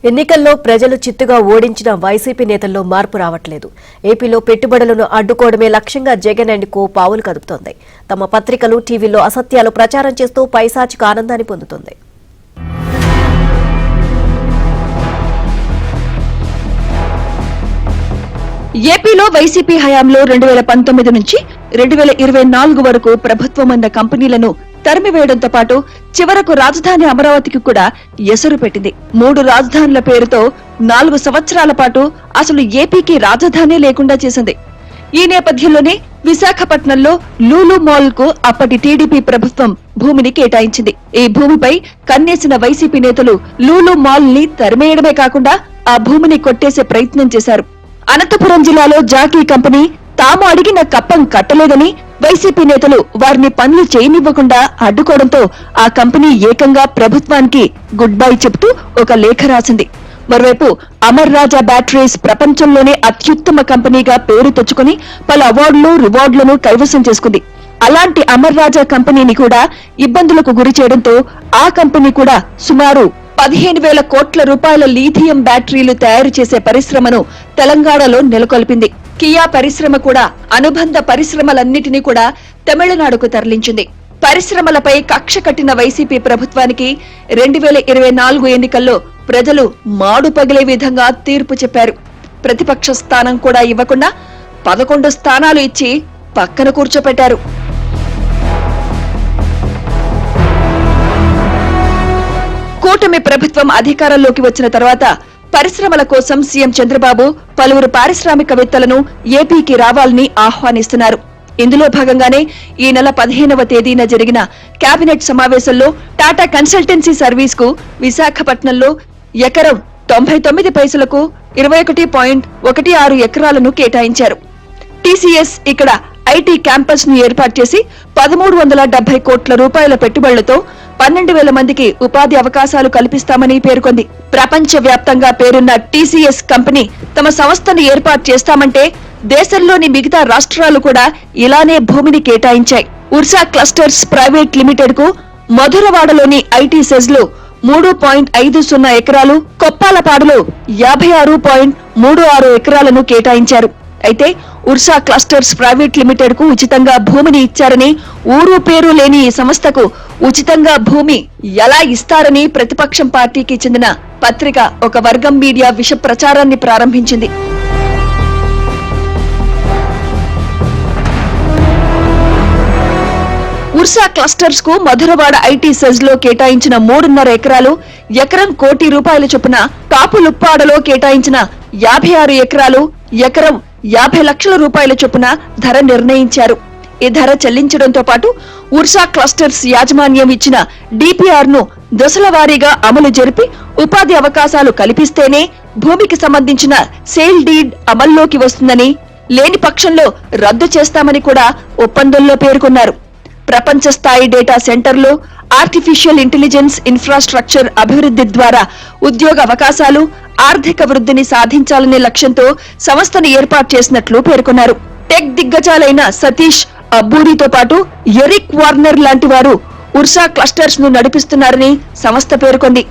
ఎన్నికల్లో ప్రజలు చిత్తుగా ఓడించిన వైసీపీ నేతల్లో మార్పు రావట్లేదు. ఏపీలో పెట్టుబడులను అడ్డుకోవడమే లక్ష్యంగా జగన్ అండ్ కో పావులు కదుపుతోంది. తమ పత్రికలు, టీవీల్లో అసత్యాలు ప్రచారం చేస్తూ పైశాచిక ఆనందాన్ని పొందుతోంది. ఏపీలో వైసీపీ హయాంలో 2019 నుంచి 2024 వరకు ప్రభుత్వమన్న కంపెనీలను తరిమివేయడంతో పాటు చివరకు రాజధాని అమరావతికి కూడా ఎసరు పెట్టింది. 3 రాజధానుల పేరుతో 4 సంవత్సరాల పాటు అసలు ఏపీకి రాజధాని లేకుండా చేసింది. ఈ నేపథ్యంలోనే విశాఖపట్నంలో లూలు మాల్ కు అప్పటి టీడీపీ ప్రభుత్వం భూమిని కేటాయించింది. ఈ భూమిపై కన్నేసిన వైసీపీ నేతలు లూలు మాల్ ని తరిమేయడమే కాకుండా ఆ భూమిని కొట్టేసే ప్రయత్నం చేశారు. అనంతపురం జిల్లాలో జాకీ కంపెనీ తాము అడిగిన కప్పం కట్టలేదని వైసీపీ నేతలు వారిని పనులు చేయనివ్వకుండా అడ్డుకోవడంతో ఆ కంపెనీ ఏకంగా ప్రభుత్వానికి గుడ్ బై చెబుతూ ఒక లేఖ రాసింది. మరోవైపు అమర్ రాజా బ్యాటరీస్ ప్రపంచంలోనే అత్యుత్తమ కంపెనీగా పేరు తెచ్చుకుని పలు అవార్డులు, రివార్డులను కైవసం చేసుకుంది. అలాంటి అమర్ రాజా కంపెనీని కూడా ఇబ్బందులకు గురి చేయడంతో ఆ కంపెనీ కూడా సుమారు 15,000 కోట్ల రూపాయల లీథియం బ్యాటరీలు తయారు చేసే పరిశ్రమను తెలంగాణలో నెలకొల్పింది. కియా పరిశ్రమ కూడా అనుబంధ పరిశ్రమలన్నిటినీ కూడా తమిళనాడుకు తరలించింది. పరిశ్రమలపై కక్ష కట్టిన వైసీపీ ప్రభుత్వానికి 2024 ఎన్నికల్లో ప్రజలు మాడు పగిలే విధంగా తీర్పు చెప్పారు. ప్రతిపక్ష స్థానం కూడా ఇవ్వకుండా 11 స్థానాలు ఇచ్చి పక్కన కూర్చోపెట్టారు. కూటమి ప్రభుత్వం అధికారంలోకి వచ్చిన తర్వాత పరిశ్రమల కోసం సీఎం చంద్రబాబు పలువురు పారిశ్రామికవేత్తలను ఏపీకి రావాలని ఆహ్వానిస్తున్నారు. ఇందులో భాగంగానే ఈ నెల 15వ తేదీన జరిగిన కేబినెట్ సమావేశంలో టాటా కన్సల్టెన్సీ సర్వీస్ కు విశాఖపట్నంలో ఎకరం 99 పైసలకు 21.16 ఎకరాలను కేటాయించారు. టీసీఎస్ ఇక్కడ ఐటీ క్యాంపస్ ను ఏర్పాటు చేసి 1370 కోట్ల రూపాయల పెట్టుబడులతో 12,000 మందికి ఉపాధి అవకాశాలు కల్పిస్తామని పేర్కొంది. ప్రపంచ వ్యాప్తంగా పేరున్న టీసీఎస్ కంపెనీ తమ సంస్థను ఏర్పాటు చేస్తామంటే దేశంలోని మిగతా రాష్ట్రాలు కూడా ఇలానే భూమిని కేటాయించాయి. ఉర్సా క్లస్టర్స్ ప్రైవేట్ లిమిటెడ్ కు మధురవాడలోని ఐటీ సెజ్ లో 3.50 ఎకరాలు, కొప్పాలపాడులో 56.36 ఎకరాలను కేటాయించారు. అయితే ఉర్సా క్లస్టర్స్ ప్రైవేట్ లిమిటెడ్ కు ఉచితంగా భూమిని ఇచ్చారని, ఊరు పేరు లేని ఈ సంస్థకు ఉచితంగా భూమి ఎలా ఇస్తారని ప్రతిపక్షం పార్టీకి చెందిన పత్రిక ఒక వర్గం మీడియా విష ప్రచారాన్ని ప్రారంభించింది. ఉర్సా క్లస్టర్స్ కు మధురవాడ ఐటీ సెజ్ లో కేటాయించిన 3.5 ఎకరాలు, ఎకరం ₹1 కోటి చొప్పున కాపులుప్పాడలో కేటాయించిన 56 ఎకరాలు, ఎకరం ₹50 లక్షల చొప్పున ధర నిర్ణయించారు. ఈ ధర చెల్లించడంతో పాటు ఉర్సా క్లస్టర్స్ యాజమాన్యం ఇచ్చిన డిపిఆర్ ను దశల వారీగా అమలు జరిపి ఉపాధి అవకాశాలు కల్పిస్తేనే భూమికి సంబంధించిన సేల్ డీడ్ అమల్లోకి వస్తుందని, లేని పక్షంలో రద్దు చేస్తామని కూడా ఒప్పందంలో పేర్కొన్నారు. ప్రపంచ స్థాయి డేటా సెంటర్లు, ఆర్టిఫిషియల్ ఇంటెలిజెన్స్ ఇన్ఫ్రాస్ట్రక్చర్ అభివృద్ధి ద్వారా ఉద్యోగ అవకాశాలు, ఆర్థిక వృద్ధిని సాధించాలనే లక్ష్యంతో సంస్థను ఏర్పాటు చేసినట్లు పేర్కొన్నారు. టెక్ దిగ్గజాలైన సతీష్ అబ్బూరితో పాటు ఎరిక్ వార్నర్ లాంటి వారు ఉర్సా క్లస్టర్స్ ను నడిపిస్తున్నారని సంస్థ పేర్కొంది.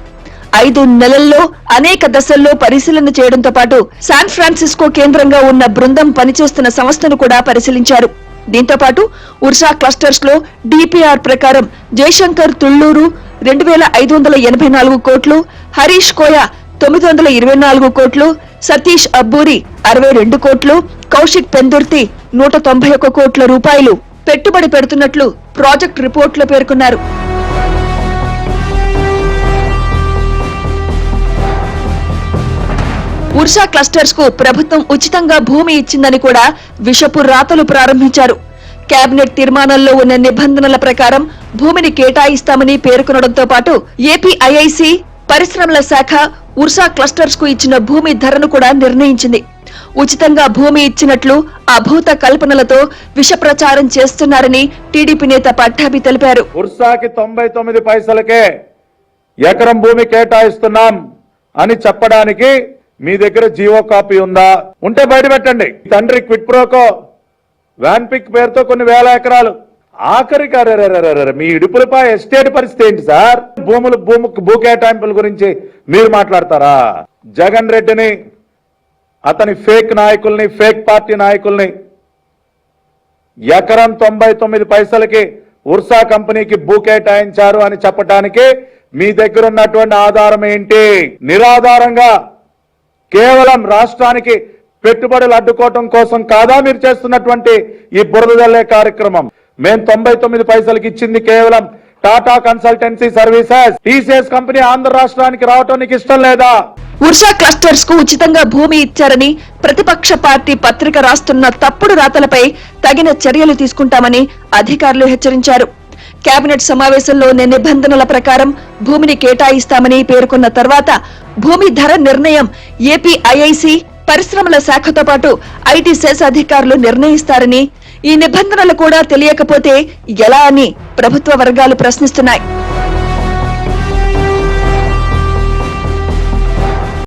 5 నెలల్లో అనేక దశల్లో పరిశీలన చేయడంతో పాటు శాన్ ఫ్రాన్సిస్కో కేంద్రంగా ఉన్న బృందం పనిచేస్తున్న సంస్థను కూడా పరిశీలించారు. దీంతో పాటు ఉర్సా క్లస్టర్స్ లో డిపిఆర్ ప్రకారం జయశంకర్ తుళ్లూరు 2,584 కోట్లు, హరీష్ కోయ 924 కోట్లు, సతీష్ అబ్బూరి 62 కోట్లు, కౌశిక్ పెందుర్తి 191 కోట్ల రూపాయలు పెట్టుబడి పెడుతున్నట్లు ప్రాజెక్ట్ రిపోర్టులో పేర్కొన్నారు. ఉర్సా క్లస్టర్స్ కు ప్రభుత్వం ఉచితంగా భూమి ఇచ్చిందని కూడా విషపు రాతలు ప్రారంభించారు. కేబినెట్ తీర్మానంలో ఉన్న నిబంధనల ప్రకారం భూమిని కేటాయిస్తామని పేర్కొనడంతో పాటు ఏపీఐఐసి పరిశ్రమల శాఖ ఉర్సా క్లస్టర్స్ కు ఇచ్చిన భూమి ధరను కూడా నిర్ణయించింది. ఉచితంగా భూమి ఇచ్చినట్లు అభూత కల్పనలతో విష ప్రచారం చేస్తున్నారని టీడీపీ నేత పట్టాభి తెలిపారు. ఉర్సాకి 99 పైసలకే ఎకరం భూమి కేటాయిస్తున్నాం అని చెప్పడానికి మీ దగ్గర జీవో కాపీ ఉందా? ఉంటే బయట పెట్టండి. తండ్రి క్విట్ ప్రోకో వ్యాన్ పిక్ పేరుతో కొన్ని వేల ఎకరాలు ఆఖరికి అరెరెరెరెరె, మీ ఇడుపులపై ఎస్టేట్ పరిస్థితి ఏంటి సార్? భూ కేటాయింపుల గురించి మీరు మాట్లాడతారా? జగన్ రెడ్డిని, అతని ఫేక్ నాయకుల్ని, ఫేక్ పార్టీ నాయకుల్ని ఎకరం 99 పైసలకి ఉర్సా కంపెనీకి భూ కేటాయించారు అని చెప్పడానికి మీ దగ్గర ఉన్నటువంటి ఆధారం ఏంటి? నిరాధారంగా కేవలం రాష్ట్రానికి పెట్టుబడులు అడ్డుకోవటం కోసం కాదా మీరు చేస్తున్నటువంటి ఈ బురద జల్లే కార్యక్రమం? మేము 99 పైసలకి ఇచ్చింది కేవలం Tata consultancy services. TCS company Andhra రాష్ట్రానికి రావటం నీకు ఇష్టం లేదా? ఉర్సా క్లస్టర్స్ కు ఉచితంగా భూమి ఇచ్చారని ప్రతిపక్ష పార్టీ పత్రిక రాస్తున్న తప్పుడు రాతలపై తగిన చర్యలు తీసుకుంటామని అధికారులు హెచ్చరించారు. కేబినెట్ సమావేశంలో నిబంధనల ప్రకారం భూమిని కేటాయిస్తామని పేర్కొన్న తర్వాత భూమి ధర నిర్ణయం ఏపీ ఐఐసి, పరిశ్రమల శాఖతో పాటు ఐటీ సెస్ అధికారులు నిర్ణయిస్తారని, ఈ నిబంధనలు కూడా తెలియకపోతే ఎలా అని ప్రభుత్వ వర్గాలు ప్రశ్నిస్తున్నాయి.